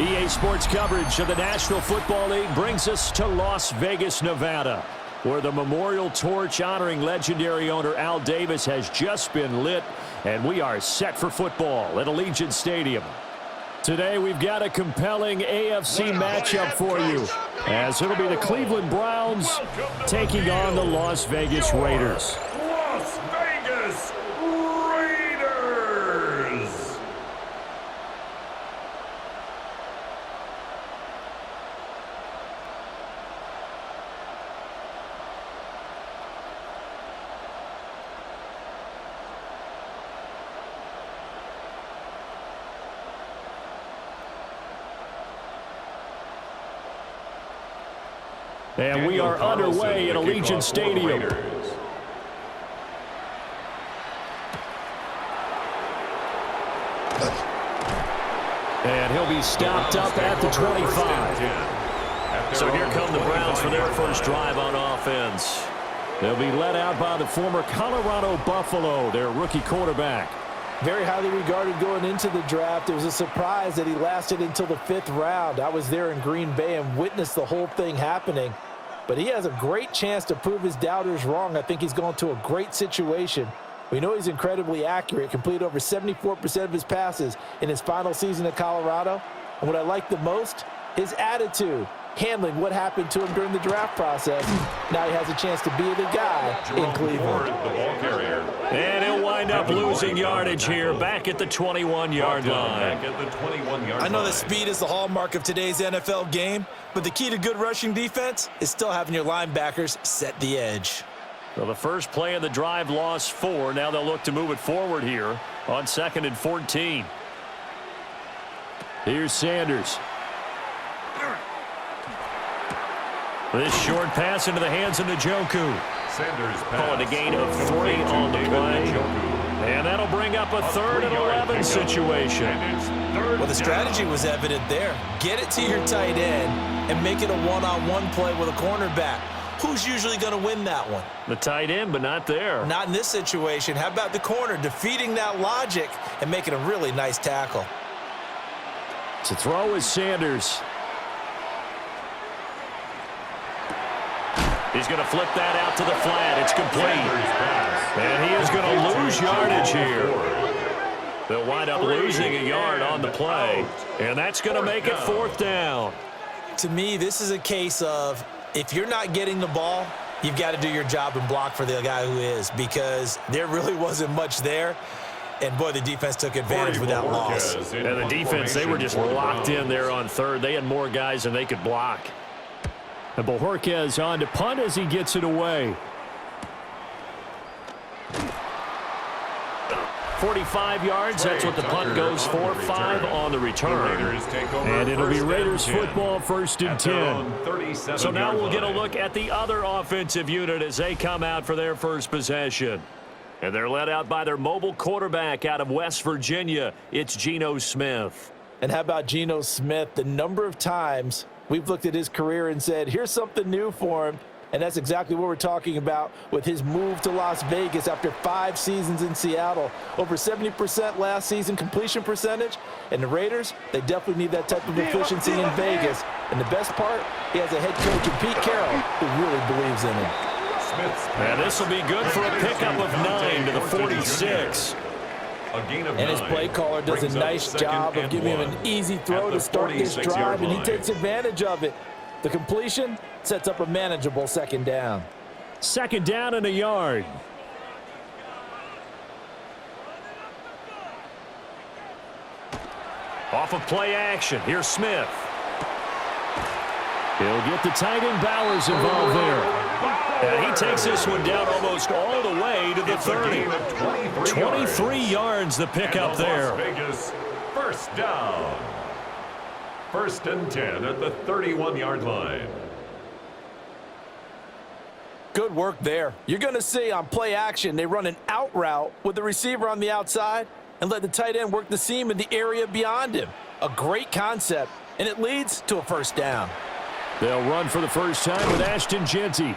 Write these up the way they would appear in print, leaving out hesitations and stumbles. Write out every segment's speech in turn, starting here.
EA Sports coverage of the National Football League brings us to Las Vegas, Nevada, where the memorial torch honoring legendary owner Al Davis has just been lit, and we are set for football at Allegiant Stadium. Today we've got a compelling AFC matchup for you, as it'll be the Cleveland Browns taking on the Las Vegas Raiders. Las Vegas Raiders! And we are underway at Allegiant Stadium. And he'll be stopped up at the 25. So here come the Browns for their first drive on offense. They'll be led out by the former Colorado Buffalo, their rookie quarterback. Very highly regarded going into the draft. It was a surprise that he lasted until the 5th round. I was there in Green Bay and witnessed the whole thing happening. But he has a great chance to prove his doubters wrong. I think he's going to a great situation. We know he's incredibly accurate, completed over 74% of his passes in his final season at Colorado. And what I like the most, his attitude, handling what happened to him during the draft process. Now he has a chance to be the guy in Cleveland. And he'll wind up losing yardage here back at the 21-yard line. I know that speed is the hallmark of today's NFL game, but the key to good rushing defense is still having your linebackers set the edge. Well, the first play of the drive lost 4. Now they'll look to move it forward here on 2nd and 14. Here's Sanders. This short pass into the hands of Njoku. Sanders calling a gain of 3 on the play. And that'll bring up a 3rd and 11 situation. Well, the strategy was evident there. Get it to your tight end and make it a one-on-one play with a cornerback. Who's usually going to win that one? The tight end, but not there. Not in this situation. How about the corner defeating that logic and making a really nice tackle? To throw is Sanders. He's going to flip that out to the flat. It's complete. And he is going to lose yardage here. They'll wind up losing a yard on the play. And that's going to make it 4th down. To me, this is a case of if you're not getting the ball, you've got to do your job and block for the guy who is, because there really wasn't much there. And, boy, the defense took advantage with that loss. And the defense, they were just locked in there on 3rd. They had more guys than they could block. And Bojorquez on to punt as he gets it away. 45 yards, that's what the punt goes for. 5 on the return. And it'll be Raiders football, 1st and 10. So now we'll get a look at the other offensive unit as they come out for their first possession. And they're led out by their mobile quarterback out of West Virginia. It's Geno Smith. And how about Geno Smith? The number of times we've looked at his career and said, here's something new for him. And that's exactly what we're talking about with his move to Las Vegas after 5 seasons in Seattle. Over 70% last season completion percentage. And the Raiders, they definitely need that type of efficiency in Vegas. And the best part, he has a head coach in Pete Carroll who really believes in him. And this will be good for a pickup of 9 to the 46. And his play caller does a nice job of giving him an easy throw to start this drive, and he takes advantage of it. The completion sets up a manageable 2nd down. 2nd down and a yard. Off of play action. Here's Smith. He'll get the tight end Bowers involved there. And he takes this one down almost all the way to the 30. 23 yards the pickup there. Vegas, 1st down. 1st and 10 at the 31-yard line. Good work there. You're going to see on play action, they run an out route with the receiver on the outside and let the tight end work the seam in the area beyond him. A great concept, and it leads to a 1st down. They'll run for the first time with Ashton Jeanty.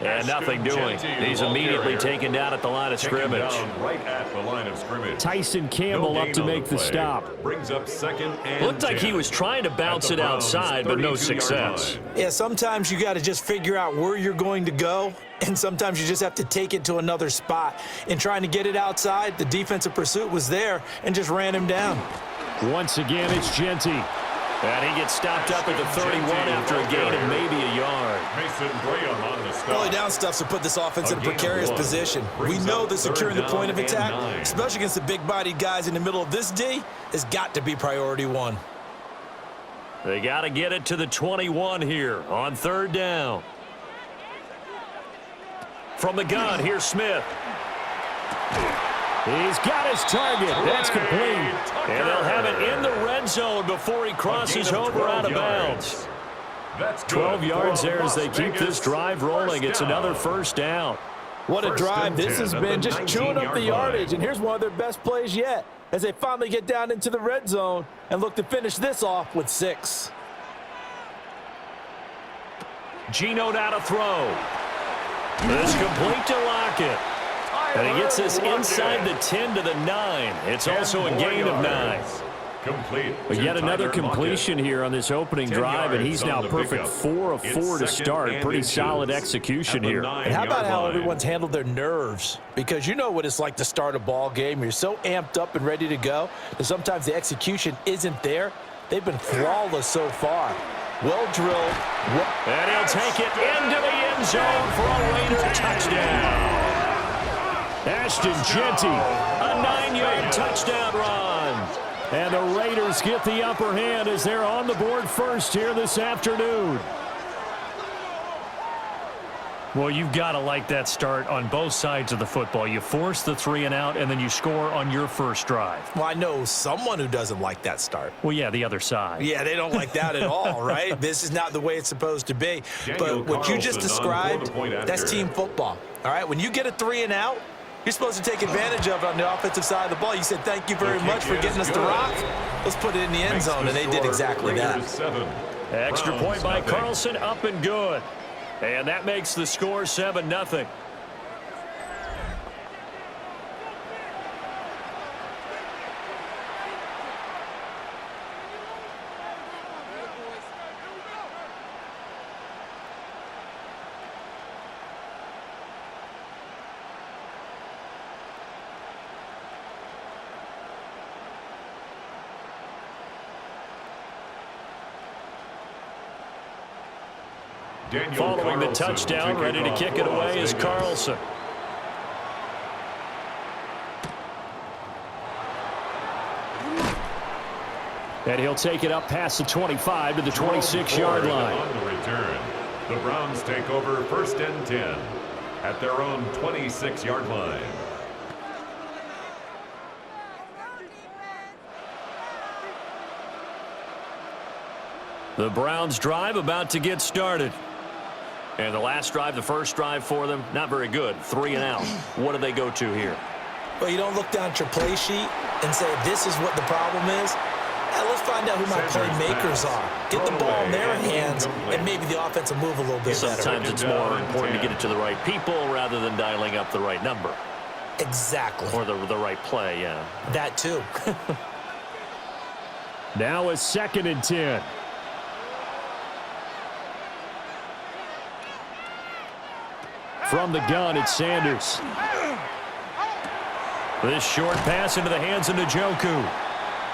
And nothing doing. He's immediately taken down at the line of scrimmage. Right at the line of scrimmage. Tyson Campbell up to make the stop. Brings up second and Looked like he was trying to bounce it outside, but no success. Yeah, sometimes you got to just figure out where you're going to go, and sometimes you just have to take it to another spot. In trying to get it outside, the defensive pursuit was there and just ran him down. Once again, it's Genty. And he gets stopped up at the 31 after a gain of maybe a yard. Mason Graham on the stop. Early down stuffs to put this offense in a precarious position. We know that securing the point of attack, especially against the big-bodied guys in the middle of this D, has got to be priority one. They got to get it to the 21 here on third down. From the gun, here's Smith. He's got his target. That's complete. And they'll have it in the red zone before he crosses over out of bounds. 12 yards there as they keep this drive rolling. It's another first down. What a drive this has been, just chewing up the yardage. And here's one of their best plays yet as they finally get down into the red zone and look to finish this off with 6. Geno now to throw. This complete to Lockett. And he gets this inside the 10 to the 9. It's also a gain of 9. Complete. But yet another completion here on this opening drive, and he's now perfect 4 of 4 to start. Pretty solid execution here. And how about how everyone's handled their nerves? Because you know what it's like to start a ball game. You're so amped up and ready to go that sometimes the execution isn't there. They've been flawless so far. Well drilled. And he'll take it into the end zone for a Raider touchdown. Ashton Genty, a 9-yard touchdown run. And the Raiders get the upper hand as they're on the board first here this afternoon. Well, you've got to like that start on both sides of the football. You force the 3 and out, and then you score on your first drive. Well, I know someone who doesn't like that start. Well, yeah, the other side. Yeah, they don't like that at all, right? This is not the way it's supposed to be. But what you just described, that's team football. All right, when you get a 3 and out, you're supposed to take advantage of it on the offensive side of the ball. You said, thank you very much for getting us the rock. Let's put it in the end zone, and they did exactly that. Extra point by Carlson, up and good. And that makes the score 7-0. Following the touchdown, ready to kick it away is Carlson. And he'll take it up past the 25 to the 26-yard line. On the return, the Browns take over 1st and 10 at their own 26-yard line. The Browns drive about to get started. And the last drive, the first drive for them, not very good. 3 and out. What do they go to here? Well, you don't look down at your play sheet and say, this is what the problem is. Let's find out who my playmakers are. Get the ball in their hands, and maybe the offense will move a little bit better. Sometimes it's more important to get it to the right people rather than dialing up the right number. Exactly. Or the right play, yeah. That too. Now a 2nd and 10. From the gun, it's Sanders. This short pass into the hands of Njoku.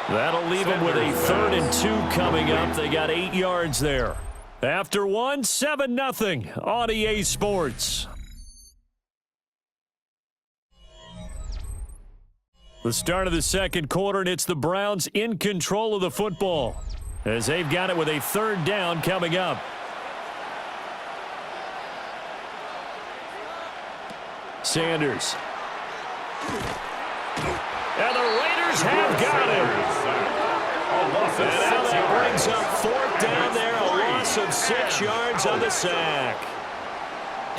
That'll leave them with a 3rd and 2 coming up. They got 8 yards there. After 1, 7-0 on EA Sports. The start of the second quarter, and it's the Browns in control of the football as they've got it with a 3rd down coming up. Sanders. And the Raiders have got him. And now that brings up 4th down there, a loss of 6 yards on the sack.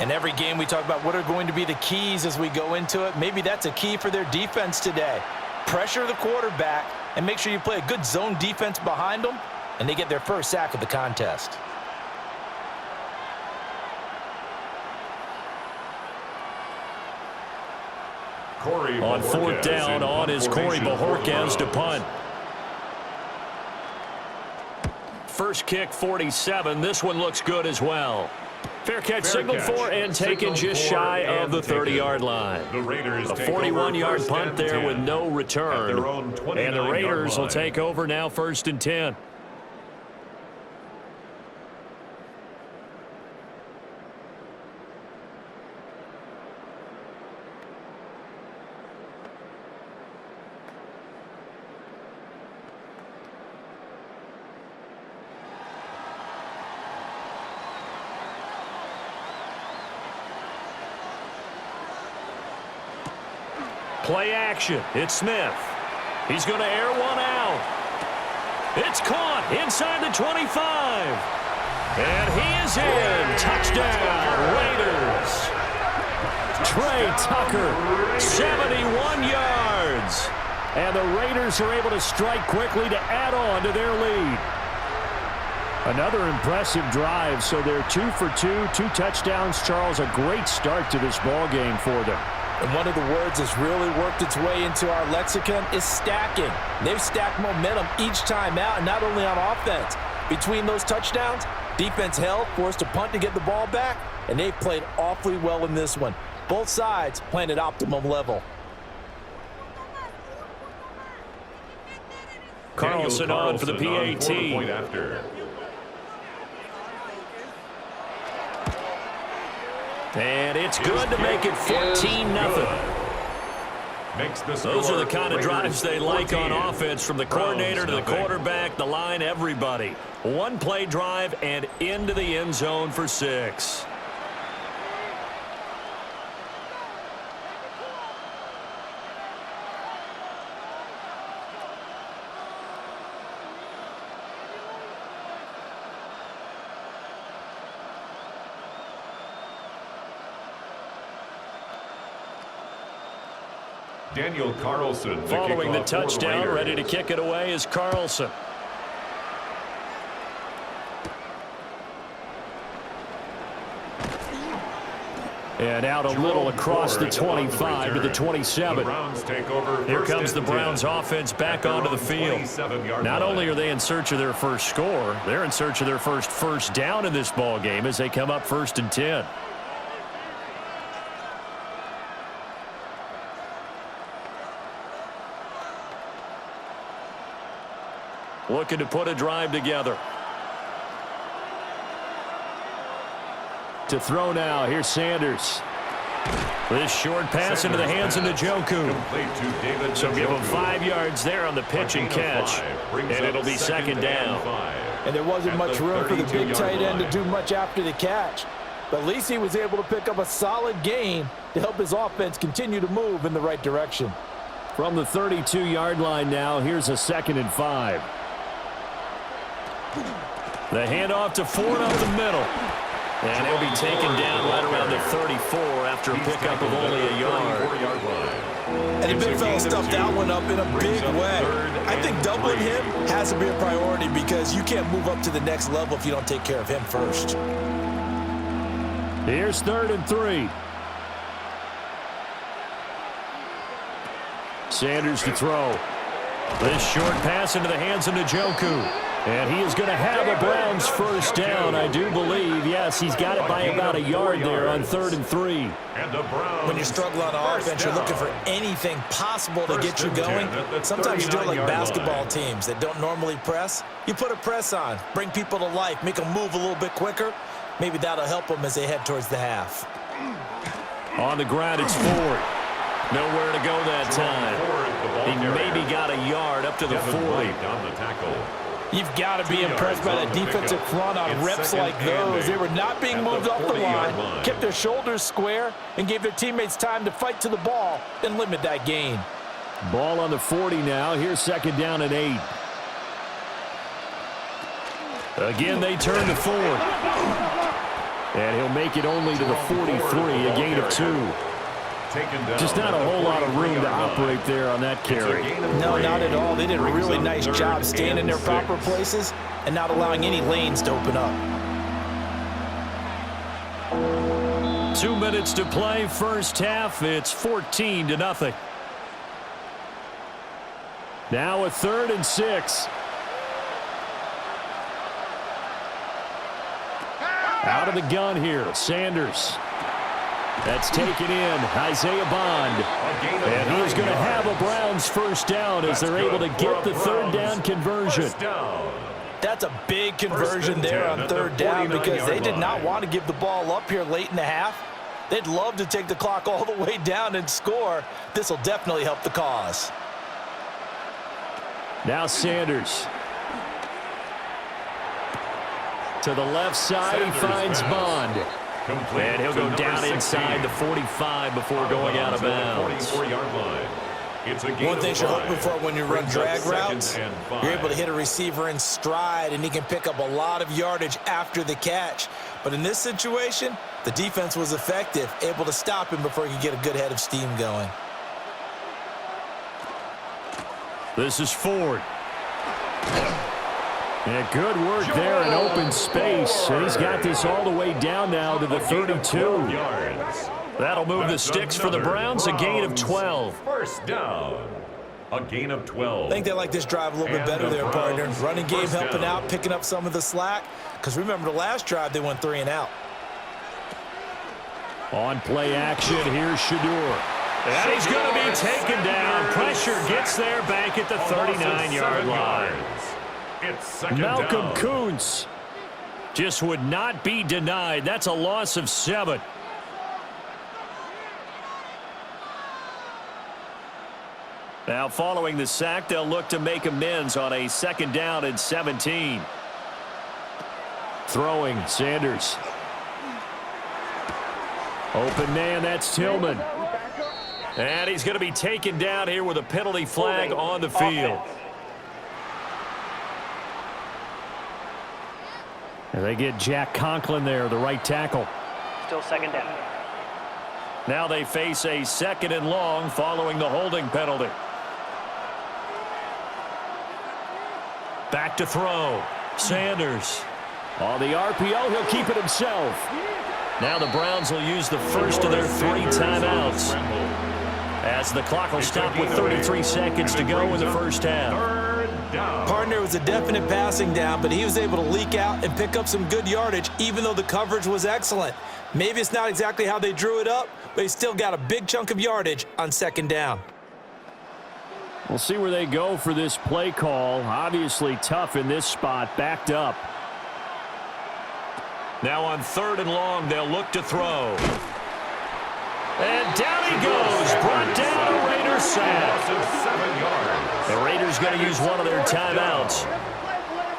In every game we talk about what are going to be the keys as we go into it. Maybe that's a key for their defense today. Pressure the quarterback and make sure you play a good zone defense behind them, and they get their first sack of the contest. On fourth down, on is Corey Bojorquez to punt. First kick, 47. This one looks good as well. Fair catch signaled for and taken just shy of the 30-yard line. A 41-yard punt there with no return. And the Raiders will take over now, 1st and 10. Play action. It's Smith. He's going to air one out. It's caught inside the 25. And he is in. Touchdown, Raiders. Trey Tucker, 71 yards. And the Raiders are able to strike quickly to add on to their lead. Another impressive drive, so they're 2 for 2, 2 touchdowns. Charles, a great start to this ball game for them. And one of the words that's really worked its way into our lexicon is stacking. They've stacked momentum each time out, and not only on offense. Between those touchdowns, defense held, forced a punt to get the ball back, and they played awfully well in this one. Both sides playing at optimum level. Carlson on for the PAT. And it's good to make it 14-0. Those are the kind of drives they like on offense, from the coordinator to the quarterback, the line, everybody. One play drive and into the end zone for 6. Daniel Carlson. Following the touchdown, ready to kick it away is Carlson. And out a little across the 25 to the 27. Here comes the Browns offense back onto the field. Not only are they in search of their first score, they're in search of their first down in this ball game as they come up 1st and 10. Looking to put a drive together. To throw now, here's Sanders. This short pass into the hands of Njoku. So give him 5 yards there on the pitch and catch. And it'll be 2nd down. And there wasn't much room for the big tight end to do much after the catch. But at least he was able to pick up a solid gain to help his offense continue to move in the right direction. From the 32-yard line now, here's a 2nd and 5. The handoff to Ford up the middle. And he'll be taken down right around the 34 after a pickup of only a yard. And the big fella stuffed that one up in a big way. I think doubling him has to be a priority, because you can't move up to the next level if you don't take care of him first. Here's 3rd and 3. Sanders to throw. This short pass into the hands of Njoku. And he is going to have a Browns first down, I do believe. Yes, he's got it by about a yard there on 3rd and 3. When you struggle on offense, you're looking for anything possible to get you going. Sometimes you do it like basketball teams that don't normally press. You put a press on, bring people to life, make them move a little bit quicker. Maybe that'll help them as they head towards the half. On the ground, it's Ford. Nowhere to go that time. He maybe got a yard up to the 40. You've got to be impressed by that defensive front on reps like those. They were not being moved off the line, kept their shoulders square, and gave their teammates time to fight to the ball and limit that gain. Ball on the 40 now. Here's 2nd down and 8. Again, they turn to Ford. And he'll make it only to the 43, a gain of 2. Just not a whole lot of room to operate there on that carry. No, not at all. They did a really nice job staying in their proper places and not allowing any lanes to open up. 2 minutes to play, first half. It's 14-0. Now a 3rd and 6. Out of the gun here, Sanders. That's taken in, Isaiah Bond. And he's going to have a Browns first down as they're able to get the 3rd down conversion. That's a big conversion there on 3rd down because they did not want to give the ball up here late in the half. They'd love to take the clock all the way down and score. This will definitely help the cause. Now Sanders. To the left side, he finds Bond. And he'll go down inside the 45 before going out of bounds. One thing you're hoping for when you run drag routes, you're able to hit a receiver in stride, and he can pick up a lot of yardage after the catch. But in this situation, the defense was effective, able to stop him before he could get a good head of steam going. This is Ford. And good work there in open space. And he's got this all the way down now to the 32. That'll move the sticks for the Browns, a gain of 12. First down. A gain of 12. I think they like this drive a little bit better there, partner. Running game helping out, picking up some of the slack. Because remember the last drive, they went 3 and out. On play action, here's Shador. And he's going to be taken down. Pressure gets there back at the 39-yard line. Malcolm Kuntz just would not be denied. That's a loss of 7. Now following the sack, they'll look to make amends on a 2nd down and 17. Throwing, Sanders. Open man, that's Tillman. And he's going to be taken down here with a penalty flag on the field. And they get Jack Conklin there, the right tackle. Still 2nd down. Now they face a 2nd and long following the holding penalty. Back to throw. Sanders. On the RPO, he'll keep it himself. Now the Browns will use the first of their 3 timeouts, as the clock will stop with 33 seconds to go in the first half. Partner, was a definite passing down, but he was able to leak out and pick up some good yardage, even though the coverage was excellent. Maybe it's not exactly how they drew it up, but he still got a big chunk of yardage on 2nd down. We'll see where they go for this play call. Obviously tough in this spot, backed up. Now on 3rd and long, they'll look to throw. And down he goes, brought down a Raider sack. 7 yards. The Raiders going to use one of their timeouts.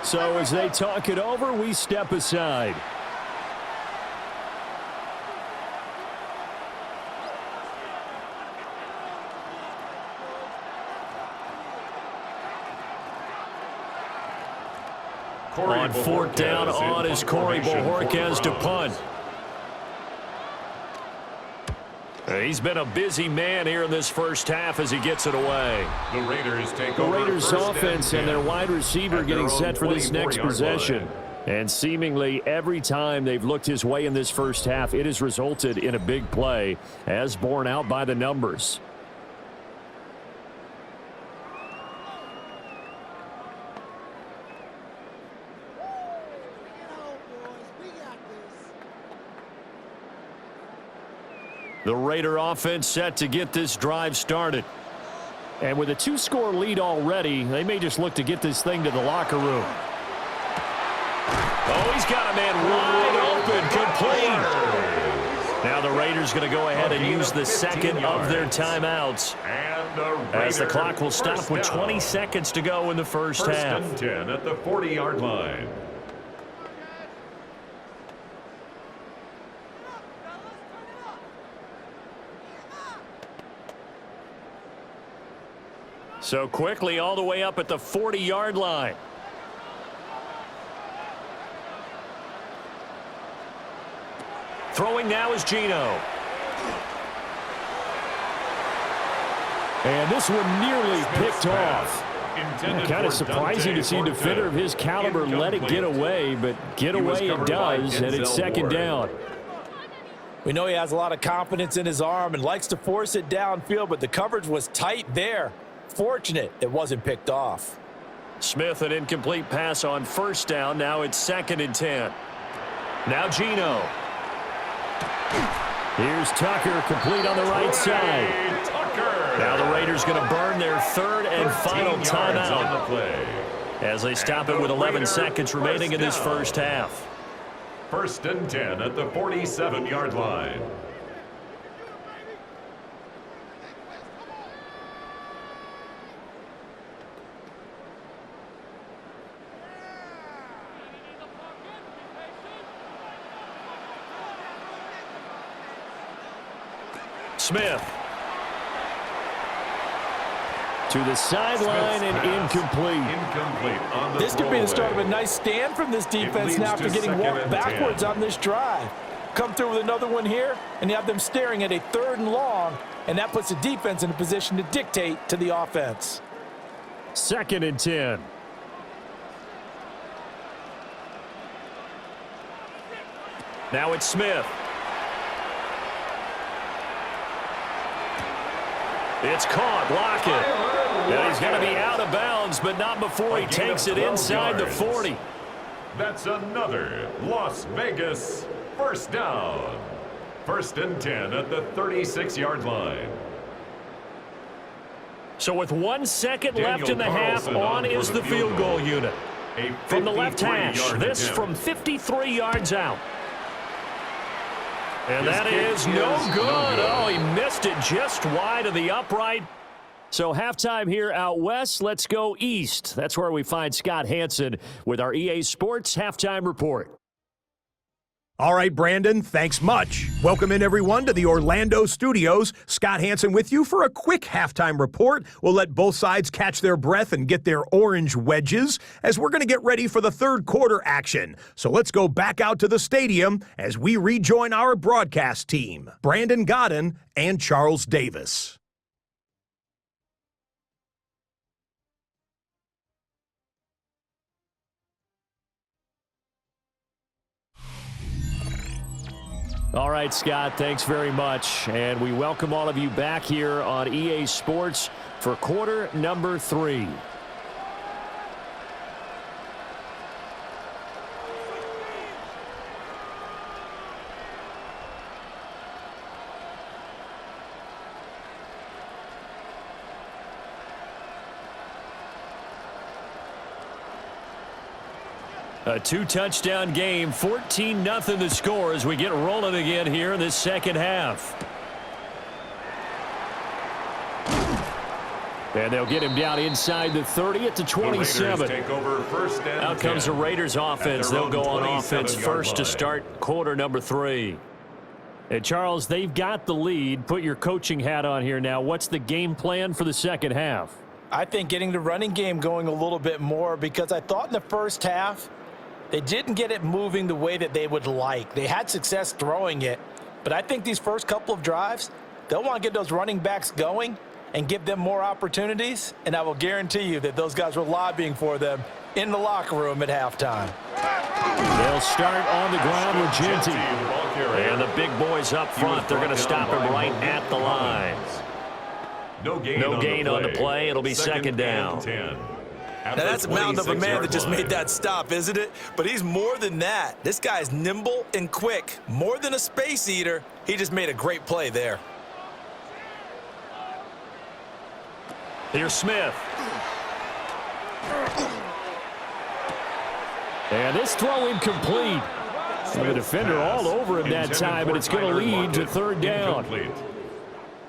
So as they talk it over, we step aside. On 4th down, on is Corey Bojorquez to punt. He's been a busy man here in this first half as he gets it away. The Raiders take the over Raiders offense and their wide receiver getting set for this next possession. And seemingly every time they've looked his way in this first half, it has resulted in a big play, as borne out by the numbers. The Raider offense set to get this drive started. And with a 2-score lead already, they may just look to get this thing to the locker room. Oh, he's got a man wide open, complete. Now the Raiders going to go ahead and use the 2nd of their timeouts, as the clock will stop with 20 seconds to go in the first half. First and 10 at the 40-yard line. So quickly all the way up at the 40-yard line. Throwing now is Geno. And this one nearly picked off. Kind of surprising to see a defender of his caliber let it get away, but get away it does, and it's 2nd down. We know he has a lot of confidence in his arm and likes to force it downfield, but the coverage was tight there. Fortunate it wasn't picked off. Smith, an incomplete pass on first down. Now it's 2nd and 10. Now Geno. Here's Tucker, complete on the right side. Now the Raiders going to burn their 3rd and final timeout as they stop it with 11 seconds remaining in this first half. 1st and 10 at the 47-yard line. Smith. To the sideline and incomplete. This could be the start of a nice stand from this defense now after getting walked backwards on this drive. Come through with another one here, and you have them staring at a 3rd and long, and that puts the defense in a position to dictate to the offense. 2nd and 10. Now it's Smith. It's caught. Lockett. And he's going to be out of bounds, but not before he takes it inside the 40. That's another Las Vegas first down. 1st and 10 at the 36-yard line. So with 1 second left in the half, on is the field goal unit. From the left hash, this from 53 yards out. And that is no good. Oh, he missed it just wide of the upright. So halftime here out west. Let's go east. That's where we find Scott Hanson with our EA Sports Halftime Report. All right, Brandon, thanks much. Welcome in, everyone, to the Orlando studios. Scott Hanson with you for a quick halftime report. We'll let both sides catch their breath and get their orange wedges as we're going to get ready for the 3rd quarter action. So let's go back out to the stadium as we rejoin our broadcast team, Brandon Godden and Charles Davis. All right, Scott, thanks very much. And we welcome all of you back here on EA Sports for quarter number 3. A 2-touchdown game, 14-0 the score as we get rolling again here in this second half. And they'll get him down inside the 30 at the 27. Take over 1st and Out comes the Raiders offense. They'll go on offense first to start quarter number 3. And Charles, they've got the lead. Put your coaching hat on here now. What's the game plan for the second half? I think getting the running game going a little bit more, because I thought in the first half they didn't get it moving the way that they would like. They had success throwing it, but I think these first couple of drives, they'll want to get those running backs going and give them more opportunities, and I will guarantee you that those guys were lobbying for them in the locker room at halftime. They'll start on the ground with Genty. And the big boys up front, they're going to stop him right at the line. No gain on the play. It'll be second down. Now, that's a mound of a man that just made that stop, isn't it? But he's more than that. This guy's nimble and quick. More than a space eater. He just made a great play there. Here's Smith. And this throw incomplete. The defender all over him that time, but it's going to lead to 3rd down.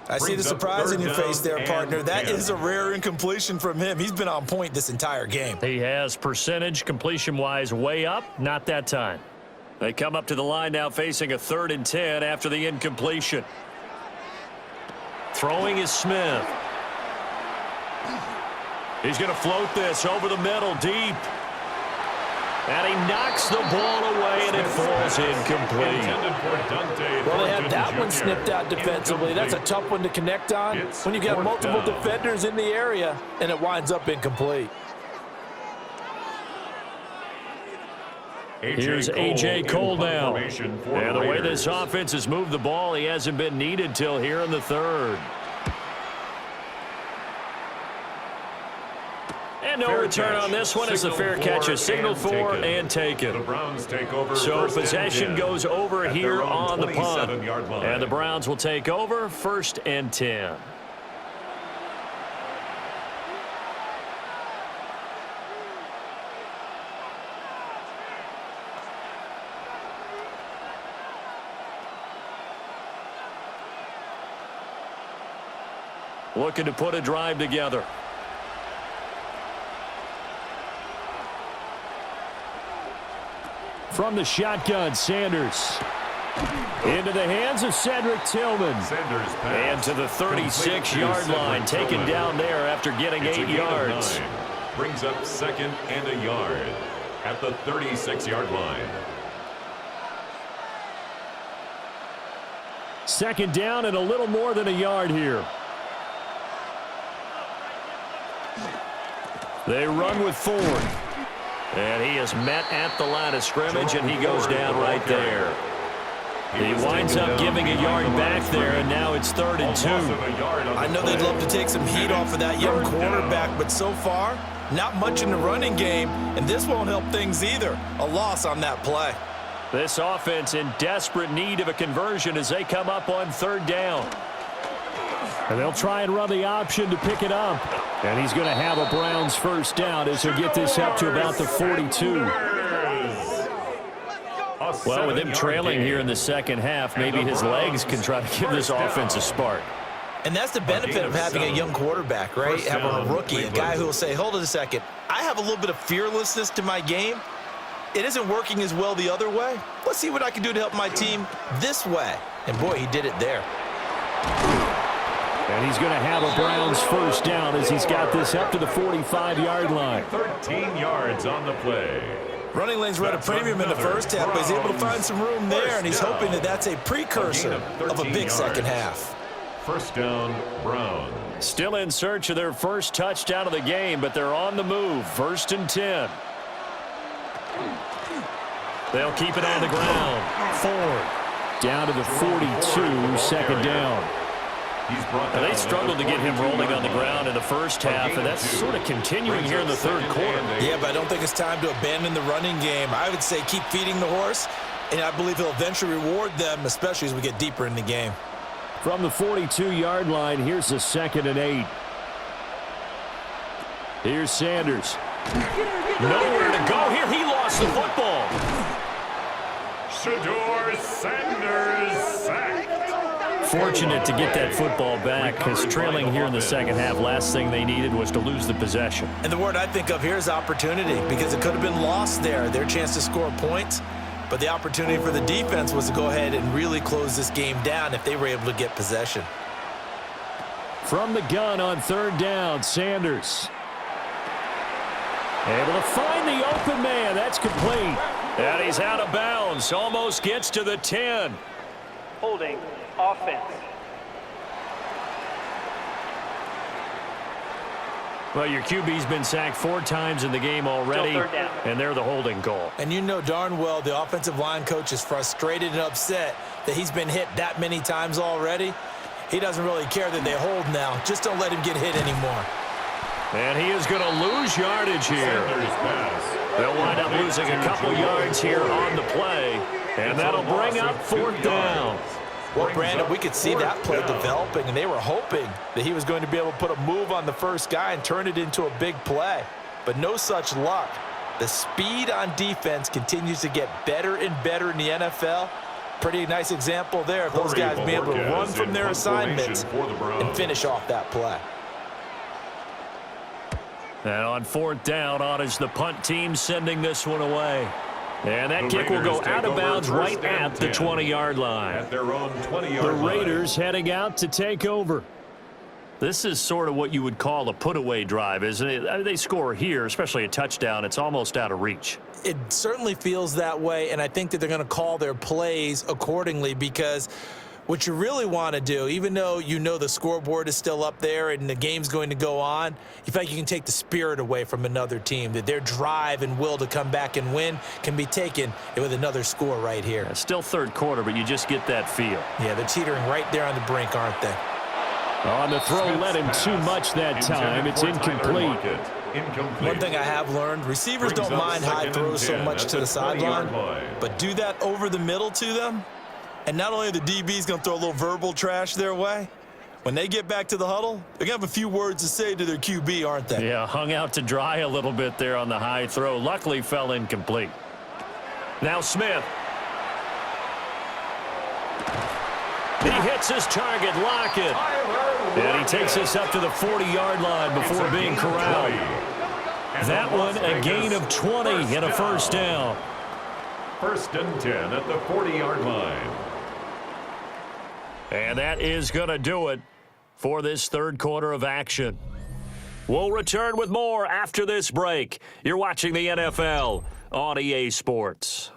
I see the surprise in your face there, partner. That is a rare incompletion from him. He's been on point this entire game. He has percentage completion-wise way up, not that time. They come up to the line now facing a 3rd and 10 after the incompletion. Throwing is Smith. He's going to float this over the middle deep. And he knocks the ball away, and it falls incomplete. Well, they had that one snipped out defensively. That's a tough one to connect on when you got multiple defenders in the area, and it winds up incomplete. Here's A.J. Cole now. And the way this offense has moved the ball, he hasn't been needed till here in the third. And no return on this one. It's a fair catch, a signal for and taken. The Browns take over. So possession goes over here on the punt. And the Browns will take over 1st and 10. Looking to put a drive together. From the shotgun, Sanders. Into the hands of Cedric Tillman. Sanders and to the 36-yard line. Taken down there after getting 8 yards. Brings up 2nd and a yard at the 36-yard line. 2nd down and a little more than a yard here. They run with Ford. And he is met at the line of scrimmage, and he goes down right there. He winds up giving a yard back there, and now it's 3rd and 2. I know they'd love to take some heat off of that young quarterback, but so far, not much in the running game, and this won't help things either. A loss on that play. This offense in desperate need of a conversion as they come up on 3rd down. And they'll try and run the option to pick it up. And he's going to have a Browns 1st down as he'll get this up to about the 42. Well, with him trailing here in the 2nd half, maybe his legs can try to give this offense a spark. And that's the benefit of having a young quarterback, right? Having a rookie, a guy who will say, hold it a second, I have a little bit of fearlessness to my game. It isn't working as well the other way. Let's see what I can do to help my team this way. And boy, he did it there. And he's going to have a Browns 1st down as he's got this up to the 45-yard line. 13 yards on the play. Running lanes were at a premium in the 1st half, but he's able to find some room there, and he's hoping that that's a precursor of a big 2nd half. 1st down, Browns. Still in search of their 1st touchdown of the game, but they're on the move. 1st and 10. They'll keep it on the ground. Ford down to the 42, 2nd down. They struggled to get him rolling on the ground in the 1st half, and that's sort of continuing here in the 3rd quarter. Yeah, but I don't think it's time to abandon the running game. I would say keep feeding the horse, and I believe he'll eventually reward them, especially as we get deeper in the game. From the 42-yard line, here's the 2nd and 8. Here's Sanders. Nowhere to go here. He lost the football. Shedeur Sanders sacked. Fortunate to get that football back, because trailing here in the 2nd half, last thing they needed was to lose the possession. And the word I think of here is opportunity, because it could have been lost there, their chance to score points. But the opportunity for the defense was to go ahead and really close this game down if they were able to get possession. From the gun on 3rd down, Sanders. Able to find the open man. That's complete. And he's out of bounds. Almost gets to the 10. Holding. Offense. Well, your QB's been sacked 4 times in the game already, and they're the holding call. And you know darn well the offensive line coach is frustrated and upset that he's been hit that many times already. He doesn't really care that they hold now. Just don't let him get hit anymore. And he is going to lose yardage here. They'll wind up losing a couple yards here on the play, and that'll bring up 4th down. Well, Brandon, we could see that play developing, and they were hoping that he was going to be able to put a move on the first guy and turn it into a big play. But no such luck. The speed on defense continues to get better and better in the NFL. Pretty nice example there of those guys being able to run from their assignments and finish off that play. And on 4th down, on is the punt team sending this one away. And that kick will go out of bounds right at the 20-yard line. At their own 20-yard line. The Raiders heading out to take over. This is sort of what you would call a put-away drive, isn't it? I mean, they score here, especially a touchdown. It's almost out of reach. It certainly feels that way, and I think that they're going to call their plays accordingly because What you really want to do, even though you know the scoreboard is still up there and the game's going to go on, you feel like you can take the spirit away from another team, that their drive and will to come back and win can be taken with another score right here. Yeah, still third quarter, but you just get that feel. Yeah, they're teetering right there on the brink, aren't they? On the throw, led him too much that time. It's incomplete. One thing I have learned, receivers don't mind high throws so much to the sideline, but do that over the middle to them, and not only are the DBs going to throw a little verbal trash their way, when they get back to the huddle, they're going to have a few words to say to their QB, aren't they? Yeah, hung out to dry a little bit there on the high throw. Luckily fell incomplete. Now Smith. He hits his target, Lockett. And he takes us up to the 40-yard line before being corralled. That one, a gain of 20 and a first down. 1st and 10 at the 40-yard line. And that is going to do it for this third quarter of action. We'll return with more after this break. You're watching the NFL on EA Sports.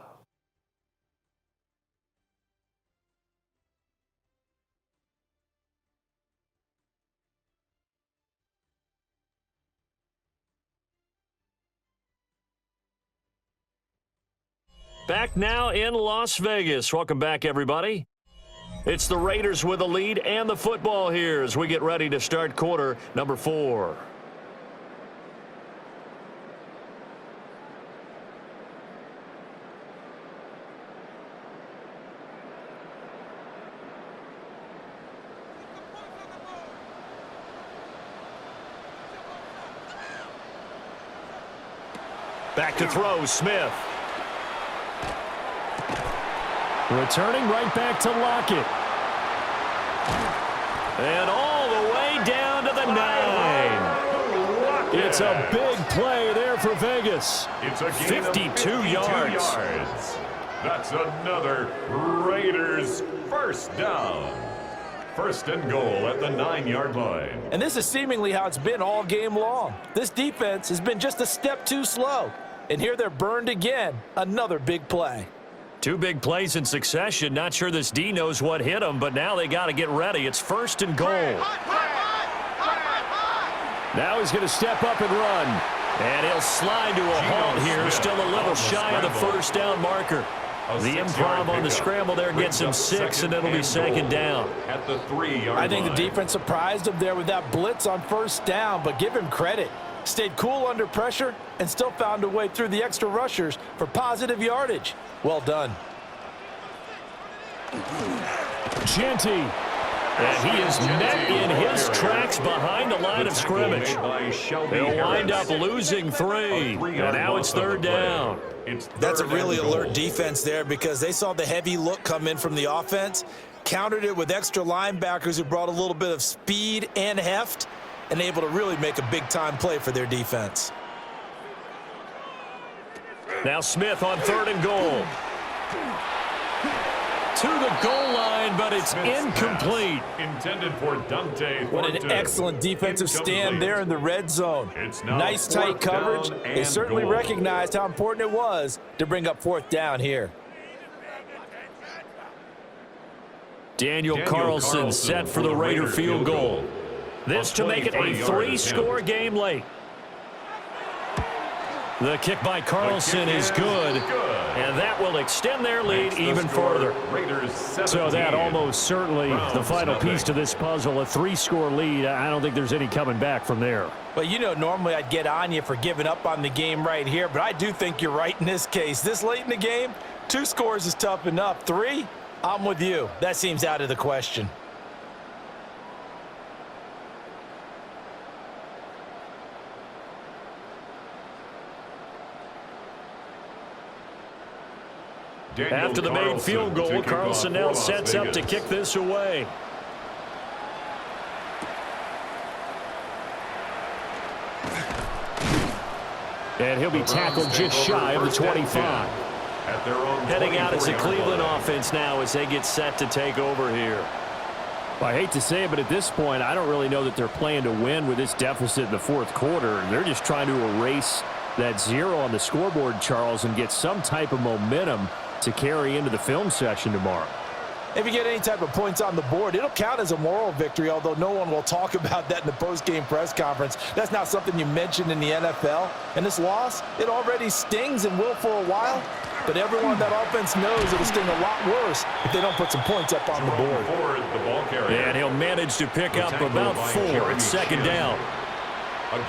Back now in Las Vegas. Welcome back, everybody. It's the Raiders with the lead and the football here as we get ready to start quarter number 4. Back to throw, Smith. Returning right back to Lockett. And all the way down to the 9. It's a big play there for Vegas. It's a 52 yards. That's another Raiders first down. 1st and goal at the 9-yard line. And this is seemingly how it's been all game long. This defense has been just a step too slow. And here they're burned again. Another big play. 2 big plays in succession. Not sure this D knows what hit him, but now they got to get ready. It's 1st and goal. Now he's going to step up and run. And he'll slide to a halt here. Still a little shy of the first down marker. The improv on the scramble there gets him 6, and it'll be 2nd down. At the 3-yard line. I think the defense surprised him there with that blitz on first down, but give him credit. Stayed cool under pressure and still found a way through the extra rushers for positive yardage. Well done. Genty. And he is met in his tracks behind the line of scrimmage. They'll wind up losing 3. And now it's 3rd down. That's a really alert defense there because they saw the heavy look come in from the offense, countered it with extra linebackers who brought a little bit of speed and heft, and able to really make a big-time play for their defense. Now Smith on 3rd and goal. To the goal line, but it's incomplete. Intended for Dante. What an excellent defensive stand there in the red zone. Nice tight coverage. They certainly recognized how important it was to bring up 4th down here. Daniel Carlson set for the Raider field goal. This to make it a 3-score game late. The kick by Carlson is good, and that will extend their lead even further. So that almost certainly the final piece to this puzzle, a 3-score lead. I don't think there's any coming back from there. Well, you know, normally I'd get on you for giving up on the game right here, but I do think you're right in this case. This late in the game, 2 scores is tough enough. 3, I'm with you. That seems out of the question. After the made field goal, Carlson now sets up to kick this away. And he'll be tackled just shy of the 25. Heading out, it's a Cleveland offense now as they get set to take over here. Well, I hate to say it, but at this point, I don't really know that they're playing to win with this deficit in the 4th quarter. They're just trying to erase that 0 on the scoreboard, Charles, and get some type of momentum to carry into the film session tomorrow. If you get any type of points on the board, it'll count as a moral victory, although no one will talk about that in the post-game press conference. That's not something you mentioned in the NFL. And this loss, it already stings and will for a while, but everyone on that offense knows it'll sting a lot worse if they don't put some points up on the board. And he'll manage to pick up about 4. It's second down.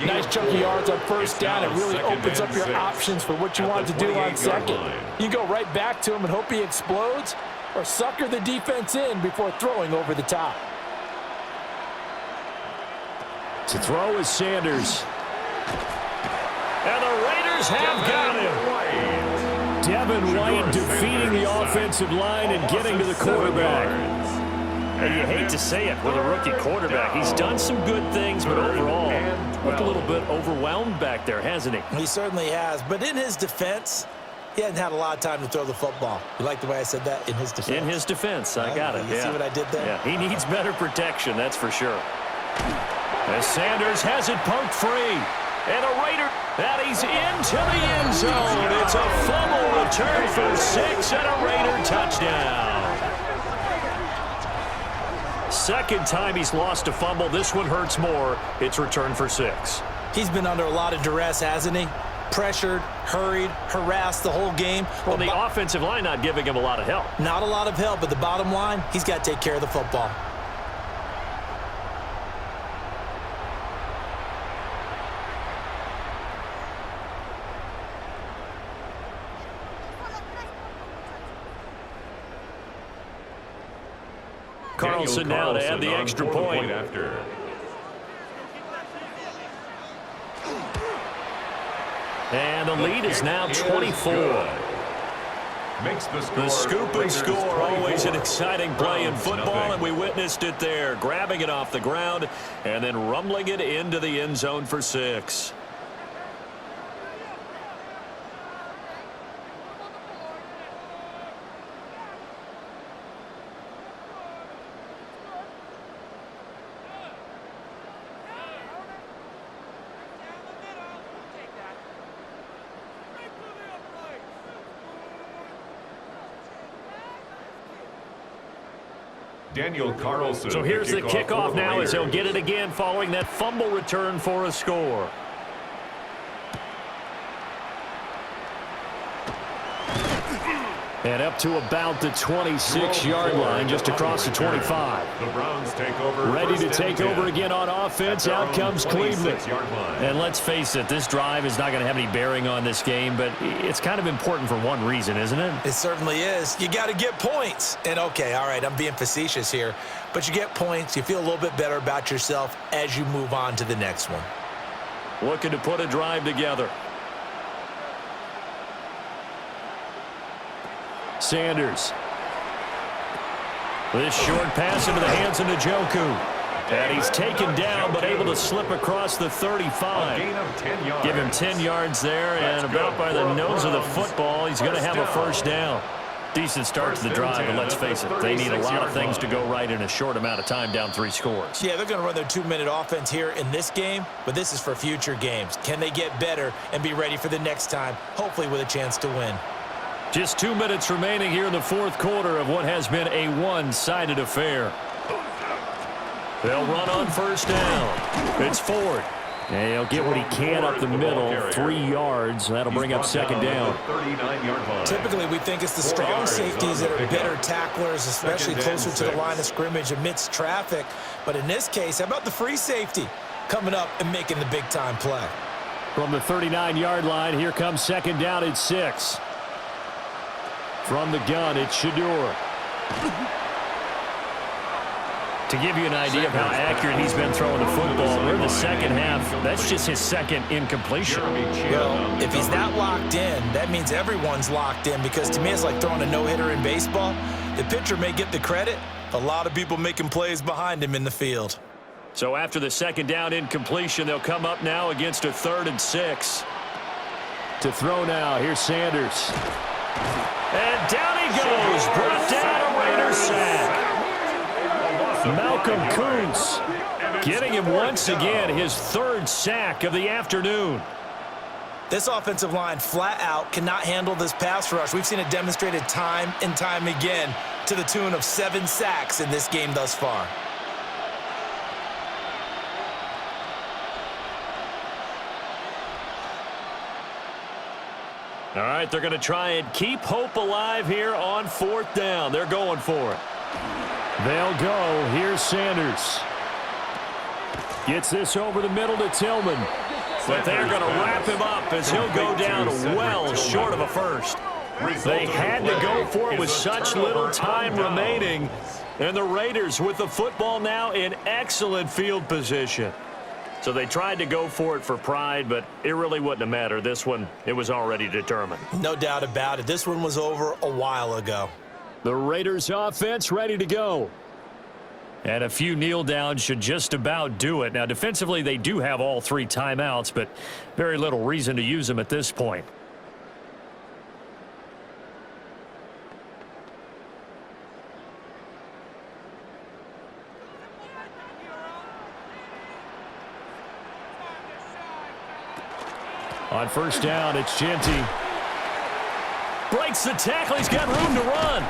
Nice chunky yards on first down. It really opens up your options for what you want to do on second. You go right back to him and hope he explodes, or sucker the defense in before throwing over the top. To throw is Sanders. And the Raiders have got him. Devin White defeating the offensive line and getting to the quarterback. And you hate to say it with a rookie quarterback. He's done some good things, but overall, looked a little bit overwhelmed back there, hasn't he? He certainly has. But in his defense, he hasn't had a lot of time to throw the football. You like the way I said that? In his defense. In his defense. I got it. You see what I did there? Yeah, he needs better protection, that's for sure. As Sanders has it poked free. And a Raider, that he's into the end zone. It's a fumble return for 6 and a Raider touchdown. Second time he's lost a fumble. This one hurts more. It's returned for 6. He's been under a lot of duress, hasn't he? Pressured, hurried, harassed the whole game. Well, the offensive line not giving him a lot of help. Not a lot of help, but the bottom line, he's got to take care of the football. Carlson now to add the extra point. And the lead is now 24. The scoop and score, always an exciting play in football, and we witnessed it there. Grabbing it off the ground and then rumbling it into the end zone for 6. Daniel Carlson. So here's the kickoff now as he'll get it again following that fumble return for a score. And up to about the 26-yard line, just across the 25. The Browns take over. Ready to take over again on offense. Out comes Cleveland. And let's face it, this drive is not going to have any bearing on this game, but it's kind of important for one reason, isn't it? It certainly is. You got to get points. And, okay, all right, I'm being facetious here, but you get points. You feel a little bit better about yourself as you move on to the next one. Looking to put a drive together. Sanders. This short pass into the hands of Njoku. And he's taken down, but able to slip across the 35. Give him 10 yards there, and about by the nose of the football, he's going to have a first down. Decent start to the drive, but let's face it, they need a lot of things to go right in a short amount of time, down 3 scores. Yeah, they're going to run their 2-minute offense here in this game, but this is for future games. Can they get better and be ready for the next time, hopefully with a chance to win? Just 2 minutes remaining here in the fourth quarter of what has been a one-sided affair. They'll run on first down. It's Ford. And he'll get what he can up the middle, 3 yards. That'll bring up second down. Typically, we think it's the strong safeties that are better tacklers, especially closer to the line of scrimmage amidst traffic. But in this case, how about the free safety coming up and making the big-time play? From the 39-yard line, here comes second down at 6. From the gun, it's Shador. To give you an idea of how accurate he's been throwing the football, we're in the second half. That's just his second incompletion. Well, if he's not locked in, that means everyone's locked in, because to me it's like throwing a no-hitter in baseball. The pitcher may get the credit. A lot of people making plays behind him in the field. So after the second down incompletion, they'll come up now against a 3rd and 6. To throw now, here's Sanders. And down he goes, brought down a Raider sack. Malcolm Kuntz getting him once again, his 3rd sack of the afternoon. This offensive line flat out cannot handle this pass rush. We've seen it demonstrated time and time again. to the tune of 7 sacks in this game thus far. All right, they're going to try and keep hope alive here on 4th down. They're going for it. They'll go. Here's Sanders. Gets this over the middle to Tillman. But they're going to wrap him up as he'll go down well short of a first. They had to go for it with such little time remaining. And the Raiders with the football now in excellent field position. So they tried to go for it for pride, but it really wouldn't have mattered. This one, it was already determined. No doubt about it. This one was over a while ago. The Raiders offense ready to go. And a few kneel downs should just about do it. Now, defensively, they do have all 3 timeouts, but very little reason to use them at this point. On 1st down, it's Genty. Breaks the tackle. He's got room to run.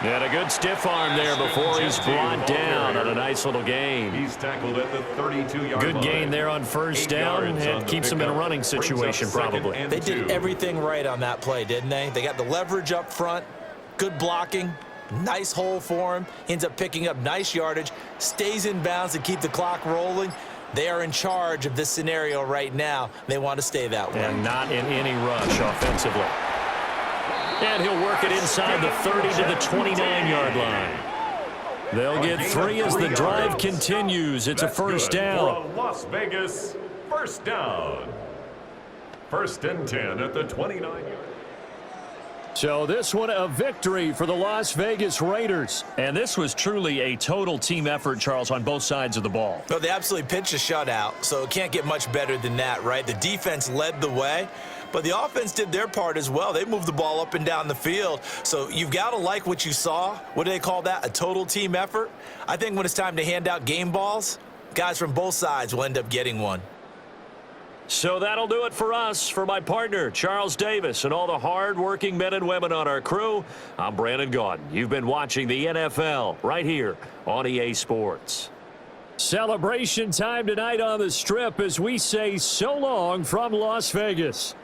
And a good stiff arm there before he's brought down on a nice little gain. He's tackled at the 32-yard line. Good gain there on 1st down and keeps him in a running situation probably. They did everything right on that play, didn't they? They got the leverage up front, good blocking, nice hole for him, ends up picking up nice yardage, stays in bounds to keep the clock rolling. They are in charge of this scenario right now. They want to stay that way. And not in any rush offensively. And he'll work it inside the 30 to the 29-yard line. They'll get 3 as the drive continues. It's a 1st down. Las Vegas 1st down. 1st and 10 at the 29-yard line. So this one a victory for the Las Vegas Raiders. And this was truly a total team effort, Charles, on both sides of the ball. Well, they absolutely pitched a shutout, so it can't get much better than that, right? The defense led the way, but the offense did their part as well. They moved the ball up and down the field. So you've got to like what you saw. What do they call that? A total team effort? I think when it's time to hand out game balls, guys from both sides will end up getting one. So that'll do it for us. For my partner, Charles Davis, and all the hard-working men and women on our crew, I'm Brandon Gaudin. You've been watching the NFL right here on EA Sports. Celebration time tonight on the Strip as we say so long from Las Vegas.